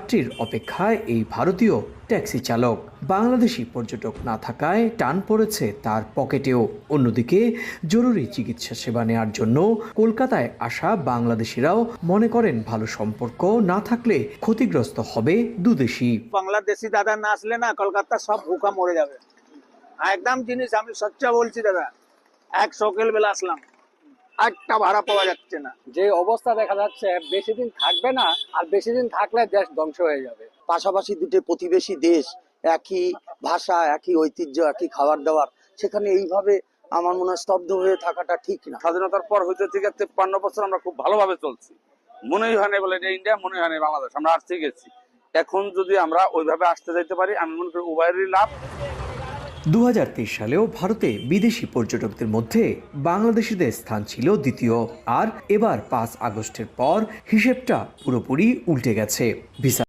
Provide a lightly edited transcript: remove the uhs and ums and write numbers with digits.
যাত্রীর অপেক্ষায় এই ভারতীয় ট্যাক্সি চালক। বাংলাদেশি পর্যটক না থাকায় টান পড়েছে তার পকেটেও। অন্যদিকে জরুরি চিকিৎসা সেবা নেওয়ার জন্য কলকাতায় আসা বাংলাদেশিরাও মনে করেন ভালো সম্পর্ক না থাকলে ক্ষতিগ্রস্ত হবে দুদেশই। বাংলাদেশি দাদা না আসলে না কলকাতা সব ভুকা মরে যাবে। একদম জিনিস আমি সচ্চা বলছি দাদা, এক সকাল বেলা আসলাম, একটা ভাড়া পাওয়া যাচ্ছে না। যে অবস্থা দেখা যাচ্ছে বেশি দিন থাকবে না, আর বেশি দিন থাকলে দেশ ধ্বংস হয়ে যাবে। পাশাপাশি দুটো প্রতিবেশী দেশ, একই ভাষা, একই ঐতিহ্য, একই খাবার দাবার, সেখানে এইভাবে আমার মনে হয় স্তব্ধ হয়ে থাকাটা ঠিক না। স্বাধীনতার পর হইতে থেকে 53 বছর আমরা খুব ভালোভাবে চলছি, মনেই হয় না বলে যে ইন্ডিয়া, মনে হয় না বাংলাদেশ, আমরা আসতে গেছি। এখন যদি আমরা ওইভাবে আসতে যাইতে পারি, আমি মনে করি উভয়েরই লাভ। 2023 সালেও ভারতে বিদেশি পর্যটকদের মধ্যে বাংলাদেশিদের স্থান ছিল দ্বিতীয়, আর এবার 5 আগস্টের পর হিসেবটা পুরোপুরি উল্টে গেছে। ভিসা